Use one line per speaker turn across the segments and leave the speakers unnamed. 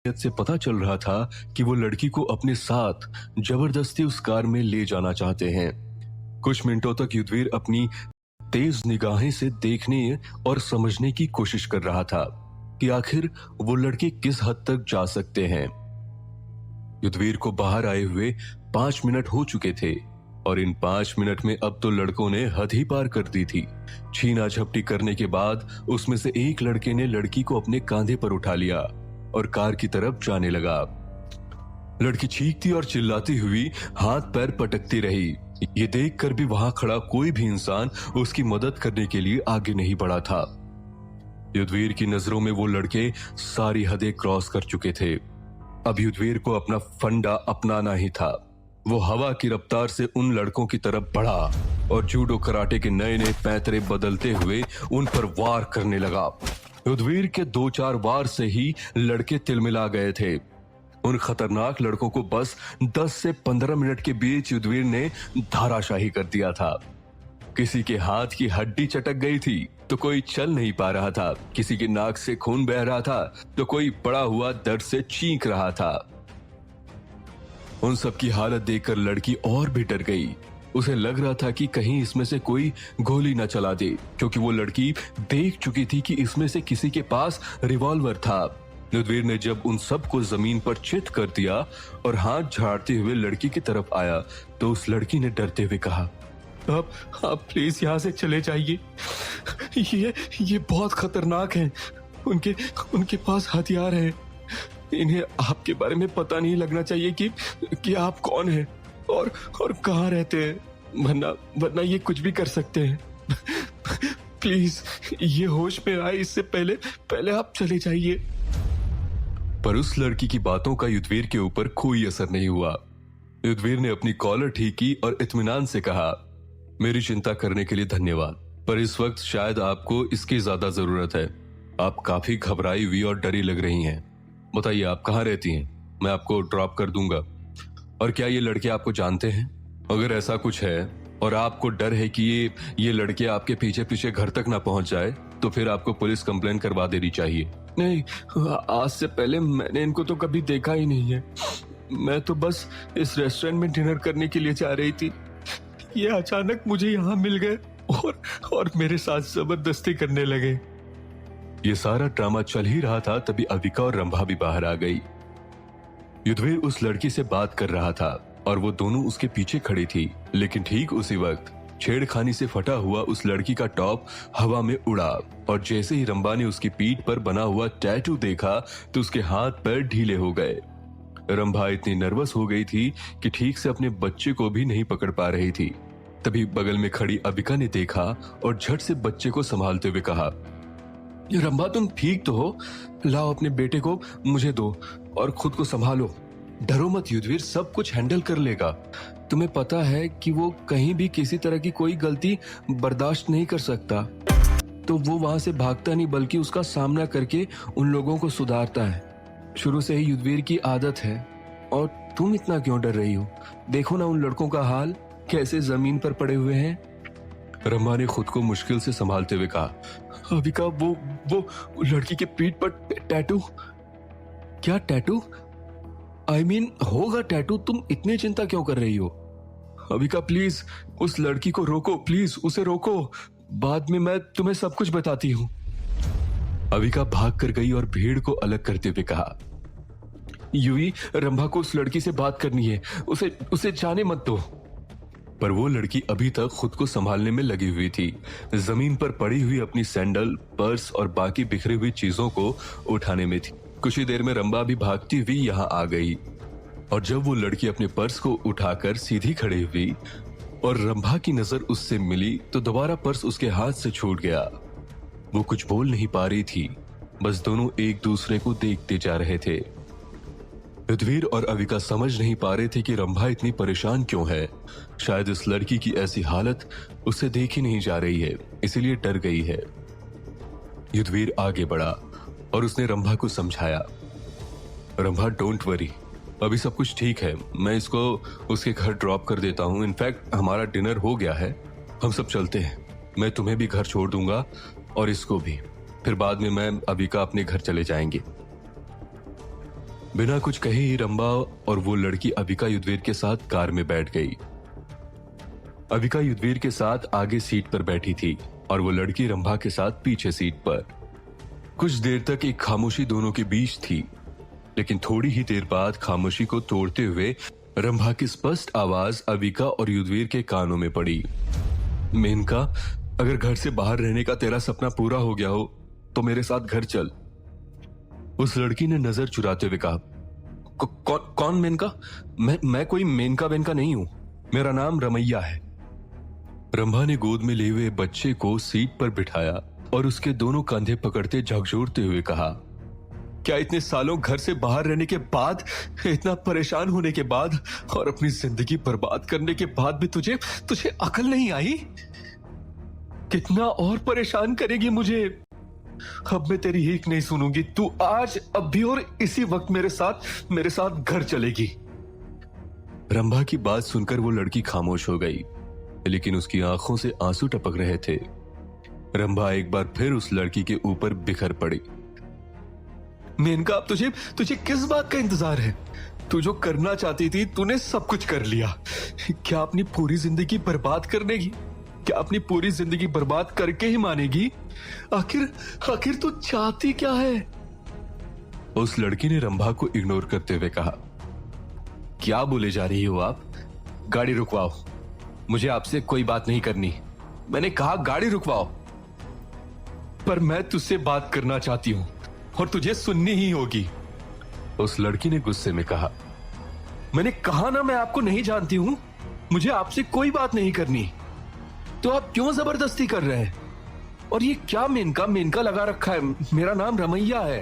से पता चल रहा था कि वो लड़की को अपने साथ जबरदस्ती उस कार में ले जाना चाहते हैं। कुछ मिनटों तक युद्धवीर अपनी तेज निगाहें से देखने और समझने की कोशिश कर रहा था कि आखिर वो लड़के किस हद तक जा सकते हैं। युद्धवीर को बाहर आए हुए 5 मिनट हो चुके थे और इन 5 मिनट में अब तो लड़कों ने हद ही पार कर दी थी। छीना झपटी करने के बाद उसमें से एक लड़के ने लड़की को अपने कांधे पर उठा लिया और कार की तरफ जाने लगा। लड़की चीखती और चिल्लाती हुई हाथ पैर पटकती रही। ये देखकर भी वहां खड़ा कोई भी इंसान उसकी मदद करने के लिए आगे नहीं बढ़ा था। युद्धवीर की नजरों में वो लड़के सारी हदें क्रॉस कर चुके थे। अब युद्धवीर को अपना फंडा अपनाना ही था। वो हवा की रफ्तार से उन लड़कों की तरफ बढ़ा और जूडो कराटे के नए नए पैंतरे बदलते हुए उन पर वार करने लगा। युद्धवीर के 2-4 वार से ही लड़के तिलमिला गए थे। उन खतरनाक लड़कों को बस 10 से 15 मिनट के बीच युद्धवीर ने धाराशाही कर दिया था। किसी के हाथ की हड्डी चटक गई थी तो कोई चल नहीं पा रहा था, किसी के नाक से खून बह रहा था तो कोई पड़ा हुआ दर्द से चीख रहा था। उन सब की हालत देखकर लड़की और भी डर गई। उसे लग रहा था कि कहीं इसमें से कोई गोली न चला दे, क्योंकि वो लड़की देख चुकी थी कि इसमें से किसी के पास रिवॉल्वर था। युद्धवीर ने जब उन सब को जमीन पर चित कर दिया और हाथ झाड़ते हुए लड़की की तरफ आया तो उस लड़की ने डरते हुए कहा, आप प्लीज यहाँ से चले जाइए, ये बहुत खतरनाक है। उनके पास हथियार है। इन्हें आपके बारे में पता नहीं लगना चाहिए कि आप कौन हैं और कहाँ रहते हैं, वरना ये कुछ भी कर सकते हैं। प्लीज ये होश में आए इससे पहले आप चले जाइए। पर उस लड़की की बातों का युद्धवीर के ऊपर कोई असर नहीं हुआ। युद्धवीर ने अपनी कॉलर ठीक की और इत्मीनान से कहा, मेरी चिंता करने के लिए धन्यवाद, पर इस वक्त शायद आपको इसकी ज्यादा जरूरत है। आप काफी घबराई हुई और डरी लग रही हैं। बताइए आप कहाँ रहती हैं? मैं आपको ड्रॉप कर दूंगा। और क्या ये लड़के आपको जानते हैं? अगर ऐसा कुछ है और आपको डर है कि ये लड़के आपके पीछे पीछे घर तक ना पहुंच जाए तो फिर आपको पुलिस कंप्लेन करवा देनी चाहिए। नहीं, आज से पहले मैंने इनको तो कभी देखा ही नहीं है। मैं तो बस इस रेस्टोरेंट में डिनर करने के लिए जा रही थी। ये अचानक मुझे यहाँ मिल गए और मेरे साथ जबरदस्ती करने लगे। ये सारा ड्रामा चल ही रहा था तभी अविका और रंभा भी बाहर आ गई। युद्धवीर उस लड़की से बात कर रहा था और वो दोनों उसके पीछे खड़ी थी, लेकिन ठीक उसी वक्त छेड़खानी से फटा हुआ उस लड़की का टॉप हवा में उड़ा और जैसे ही रंभा ने उसकी पीठ पर बना हुआ टैटू देखा तो उसके हाथ पैर ढीले हो गए। रंभा इतनी नर्वस हो गई थी कि ठीक से अपने बच्चे को भी नहीं पकड़ पा रही थी। तभी बगल में खड़ी अविका ने देखा और झट से बच्चे को संभालते हुए कहा, रंभा तुम ठीक तो हो? लाओ अपने बेटे को मुझे दो और खुद को संभालो। डरो मत, युद्धवीर सब कुछ हैंडल कर लेगा। तुम्हें पता है कि वो कहीं भी किसी तरह की कोई गलती बर्दाश्त नहीं कर सकता, तो वो वहां से भागता नहीं बल्कि उसका सामना करके उन लोगों को सुधारता है। शुरू से ही युद्धवीर की आदत है। और तुम इतना क्यों डर रही हो? देखो ना उन लड़कों का हाल, कैसे जमीन पर पड़े हुए हैं। रंभा ने खुद को मुश्किल से संभालते हुए कहा, अविका वो लड़की के पीठ पर टैटू। क्या टैटू? I mean, होगा टैटू। तुम इतनी चिंता क्यों कर रही हो? अविका प्लीज उस लड़की को रोको, प्लीज उसे रोको। बाद में मैं तुम्हें सब कुछ बताती हूँ। अविका भाग कर गई और भीड़ को अलग करते हुए कहा, युवी रंभा को उस लड़की से बात करनी है, उसे जाने मत दो। पर वो लड़की अभी तक खुद को संभालने में लगी हुई थी। जमीन पर पड़ी हुई अपनी सैंडल, पर्स और बाकी बिखरी हुई चीजों को उठाने में थी। कुछ ही देर में रंभा भी भागती हुई यहाँ आ गई और जब वो लड़की अपने पर्स को उठाकर सीधी खड़ी हुई और रंभा की नजर उससे मिली तो दोबारा पर्स उसके हाथ से छूट गया। वो कुछ बोल नहीं पा रही थी, बस दोनों एक दूसरे को देखते जा रहे थे। युद्धवीर और अविका समझ नहीं पा रहे थे कि रंभा इतनी परेशान क्यों है। शायद इस लड़की की ऐसी हालत उससे देखी नहीं जा रही है, इसीलिए डर गई है। युद्धवीर आगे बढ़ा और उसने रंभा को समझाया, रंभा डोंट वरी, अभी सब कुछ ठीक है। मैं इसको उसके घर ड्रॉप कर देता हूँ। इनफैक्ट हमारा डिनर हो गया है, हम सब चलते हैं। मैं तुम्हें भी घर छोड़ दूंगा और इसको भी। फिर बाद में मैं अविका अपने घर चले जाएंगे। बिना कुछ कहे ही रंभा और वो लड़की अविका युद्धवीर के साथ कार में बैठ गई। अविका युद्धवीर के साथ आगे सीट पर बैठी थी और वो लड़की रंभा के साथ पीछे सीट पर। कुछ देर तक एक खामोशी दोनों के बीच थी, लेकिन थोड़ी ही देर बाद खामोशी को तोड़ते हुए रंभा की स्पष्ट आवाज अविका और युद्धवीर के कानों में पड़ी। मेनका, अगर घर से बाहर रहने का तेरा सपना पूरा हो गया हो तो मेरे साथ घर चल। उस लड़की ने नजर चुराते हुए कहा। कौन मेनका? मैं कोई मेनका वेनका नहीं हूं, मेरा नाम रमैया है। रंभा ने गोद में लिए हुए बच्चे को सीट पर बिठाया और उसके दोनों कंधे पकड़ते झकझोरते हुए कहा, क्या इतने सालों घर से बाहर रहने के बाद, इतना परेशान होने के बाद और अपनी जिंदगी बर्बाद करने के बाद भी तुझे अकल नहीं आई? कितना और परेशान करेगी मुझे? अब मैं तेरी एक नहीं सुनूंगी। तू आज, अभी और इसी वक्त मेरे साथ घर चलेगी। रंभा की बात सुनकर वो लड़की खामोश हो गई, लेकिन उसकी आंखों से आंसू टपक रहे थे। रंभा एक बार फिर उस लड़की के ऊपर बिखर पड़ी। मेनका, अब तुझे किस बात का इंतजार है? तू जो करना चाहती थी तूने सब कुछ कर लिया। क्या अपनी पूरी जिंदगी बर्बाद करने की? क्या अपनी पूरी जिंदगी बर्बाद करके ही मानेगी? आखिर तू चाहती क्या है? उस लड़की ने रंभा को इग्नोर करते हुए कहा, क्या बोले जा रही हो आप? गाड़ी रुकवाओ, मुझे आपसे कोई बात नहीं करनी। मैंने कहा गाड़ी रुकवाओ। पर मैं तुझसे बात करना चाहती हूं और तुझे सुननी ही होगी। उस लड़की ने गुस्से में कहा, मैंने कहा ना मैं आपको नहीं जानती हूं, मुझे आपसे कोई बात नहीं करनी। तो आप क्यों जबरदस्ती कर रहे हैं? और ये क्या मेनका लगा रखा है? मेरा नाम रमैया है।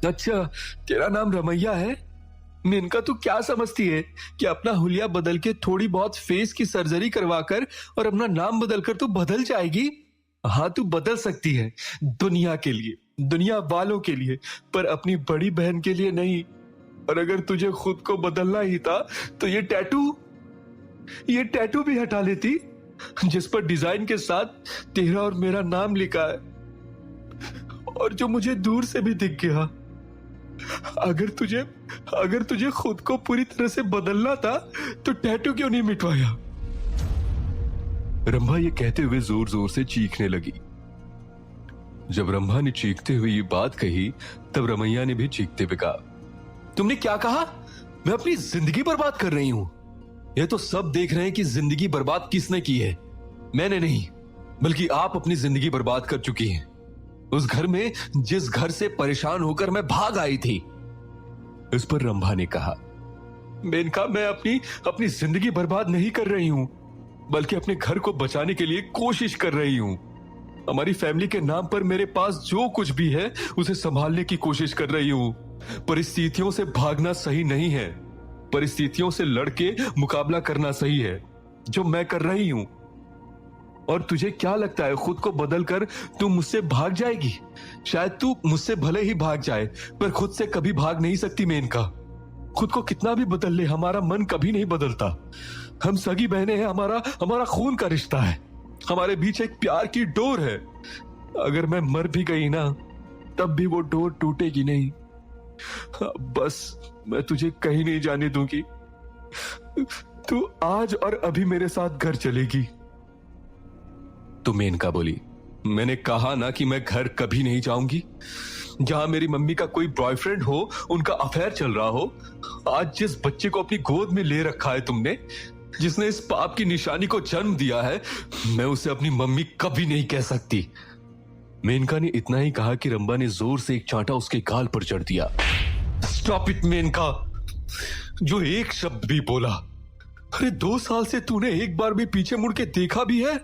अच्छा, तेरा नाम रमैया है? मेनका, तू क्या समझती है कि अपना हुलिया बदल के, थोड़ी बहुत फेस की सर्जरी करवाकर और अपना नाम बदलकर तू बदल जाएगी? हाँ, तू बदल सकती है, दुनिया के लिए, दुनिया वालों के लिए, पर अपनी बड़ी बहन के लिए नहीं। और अगर तुझे खुद को बदलना ही था तो ये टैटू भी हटा लेती, जिस पर डिजाइन के साथ तेरा और मेरा नाम लिखा है, और जो मुझे दूर से भी दिख गया। अगर तुझे खुद को पूरी तरह से बदलना था तो टैटू क्यों नहीं मिटवाया? रंभा ये कहते हुए जोर जोर से चीखने लगी। जब रंभा ने चीखते हुए ये बात कही, तब रमैया ने भी चीखते हुए कहा, तुमने क्या कहा? मैं अपनी जिंदगी बर्बाद कर रही हूं। ये तो सब देख रहे हैं कि जिंदगी बर्बाद किसने की है। मैंने नहीं, बल्कि आप अपनी जिंदगी बर्बाद कर चुकी हैं। उस घर में जिस घर से परेशान होकर मैं भाग आई थी। इस पर रंभा ने कहा, मेनका, मैं अपनी जिंदगी बर्बाद नहीं कर रही हूं, बल्कि अपने घर को बचाने के लिए कोशिश कर रही हूं। हमारी फैमिली के नाम पर मेरे पास जो कुछ भी है उसे संभालने की कोशिश कर रही हूं। परिस्थितियों से भागना सही नहीं है, परिस्थितियों से लड़के मुकाबला करना सही है, जो मैं कर रही हूं। और तुझे क्या लगता है, खुद को बदलकर तू मुझसे भाग जाएगी? शायद तू मुझसे भले ही भाग जाए, पर खुद से कभी भाग नहीं सकती मेनका। खुद को कितना भी बदल ले, हमारा मन कभी नहीं बदलता। हम सगी बहनें हैं, हमारा खून का रिश्ता है, हमारे बीच एक प्यार की डोर है। अगर मैं मर भी गई ना, तब भी वो डोर टूटेगी नहीं। बस मैं तुझे कहीं नहीं जाने दूंगी। तू आज और अभी मेरे साथ घर चलेगी। तो मेनका बोली, मैंने कहा ना कि मैं घर कभी नहीं जाऊंगी। जहां मेरी मम्मी का कोई बॉयफ्रेंड हो, उनका अफेयर चल रहा हो, आज जिस बच्चे को अपनी गोद में ले रखा है तुमने, जिसने इस पाप की निशानी को जन्म दिया है, मैं उसे अपनी मम्मी कभी नहीं कह सकती। मेनका ने इतना ही कहा कि रंभा ने जोर से एक चांटा उसके गाल पर चढ़ दिया। स्टॉप इट मेनका, जो एक शब्द भी बोला। अरे 2 साल से तूने एक बार भी पीछे मुड़ के देखा भी है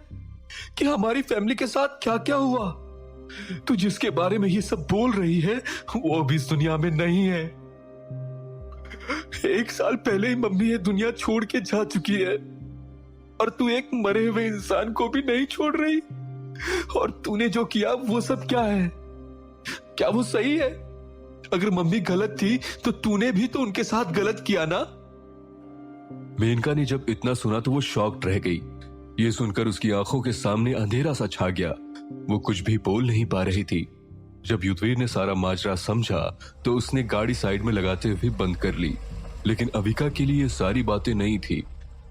कि हमारी फैमिली के साथ क्या क्या हुआ? तू जिसके बारे में ये सब बोल रही है वो भी इस दुनिया में नहीं है। 1 साल पहले ही मम्मी ये दुनिया छोड़ के जा चुकी है, और तू एक मरे हुए इंसान को भी नहीं छोड़ रही। और तूने जो किया वो सब क्या है? क्या वो सही है? अगर मम्मी गलत थी तो तूने भी तो उनके साथ गलत किया ना? मेनका ने जब इतना सुना तो वो शॉक्ड रह गई। ये सुनकर उसकी आंखों के सामने अंधेरा सा छा गया। वो कुछ भी बोल नहीं पा रही थी। जब युद्धवीर ने सारा माजरा समझा तो उसने गाड़ी साइड में लगाते हुए बंद कर ली। लेकिन अविका के लिए ये सारी बातें नहीं थी।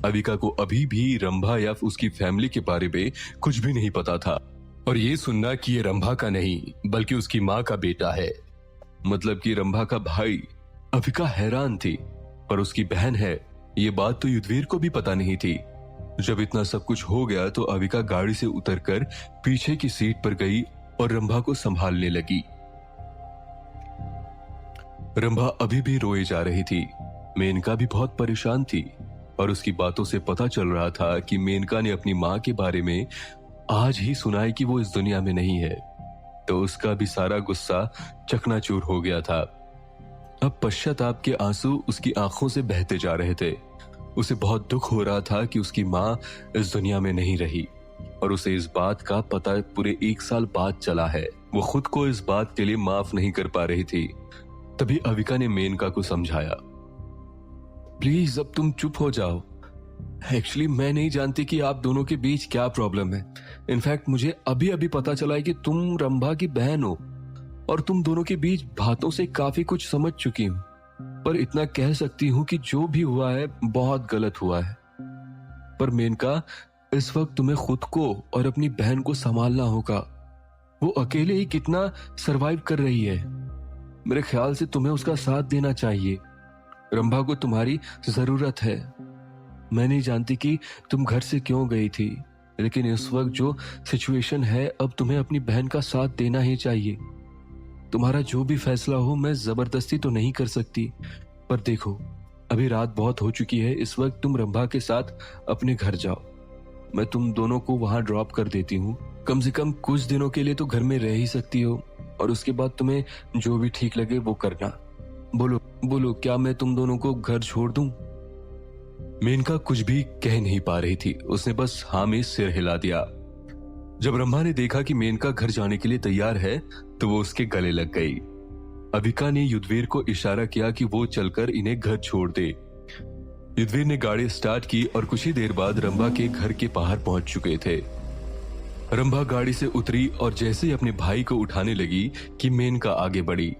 अविका को अभी भी रंभा या उसकी फैमिली के बारे में कुछ भी नहीं पता था, और ये सुनना कि ये रंभा का नहीं बल्कि उसकी माँ का बेटा है, मतलब कि रंभा का भाई। अविका हैरान थी, पर उसकी बहन है ये बात तो युद्धवीर को भी पता नहीं थी। जब इतना सब कुछ हो गया तो अविका गाड़ी से उतरकर पीछे की सीट पर गई और रंभा को संभालने लगी। रंभा अभी भी रोए जा रही थी। मेनका भी बहुत परेशान थी और उसकी बातों से पता चल रहा था कि मेनका ने अपनी माँ के बारे में आज ही सुना है कि वो इस दुनिया में नहीं है, तो उसका भी सारा गुस्सा चकनाचूर हो गया था। अब पश्चाताप के आंसू उसकी आंखों से बहते जा रहे थे। उसे बहुत दुख हो रहा था कि उसकी माँ इस दुनिया में नहीं रही, और उसे इस बात का पता पूरे 1 साल बाद चला है। वो खुद को इस बात के लिए माफ नहीं कर पा रही थी। तभी अविका ने मेनका को समझाया, प्लीज अब तुम चुप हो जाओ। एक्चुअली मैं नहीं जानती कि आप दोनों के बीच क्या प्रॉब्लम है। इनफैक्ट मुझे अभी अभी पता चला है कि तुम रंभा की बहन हो और तुम दोनों के बीच बातों से काफी कुछ समझ चुकी हूँ, पर इतना कह सकती हूँ कि जो भी हुआ है बहुत गलत हुआ है। पर मेनका, इस वक्त तुम्हें खुद को और अपनी बहन को संभालना होगा। वो अकेले ही कितना सरवाइव कर रही है। मेरे ख्याल से तुम्हें उसका साथ देना चाहिए। रंभा को तुम्हारी जरूरत है। मैं नहीं जानती कि तुम घर से क्यों गई थी, लेकिन इस वक्त जो सिचुएशन है अब तुम्हें अपनी बहन का साथ देना ही चाहिए। तुम्हारा जो भी फैसला हो, मैं जबरदस्ती तो नहीं कर सकती, पर देखो अभी रात बहुत हो चुकी है। इस वक्त तुम रंभा के साथ अपने घर जाओ। मैं तुम दोनों को वहां ड्रॉप कर देती हूँ। कम से कम कुछ दिनों के लिए तो घर में रह ही सकती हो, और उसके बाद तुम्हें जो भी ठीक लगे वो करना। बोलो बोलो, क्या मैं तुम दोनों को घर छोड़ दूं? मेनका कुछ भी कह नहीं पा रही थी। उसने बस हाँ में सिर हिला दिया। जब रंभा ने देखा कि मेनका घर जाने के लिए तैयार है तो वो उसके गले लग गई। अविका ने युद्धवीर को इशारा किया कि वो चलकर इन्हें घर छोड़ दे। युद्धवीर ने गाड़ी स्टार्ट की और कुछ ही देर बाद रंभा के घर के बाहर पहुंच चुके थे। रंभा गाड़ी से उतरी और जैसे ही अपने भाई को उठाने लगी कि मेनका आगे बढ़ी।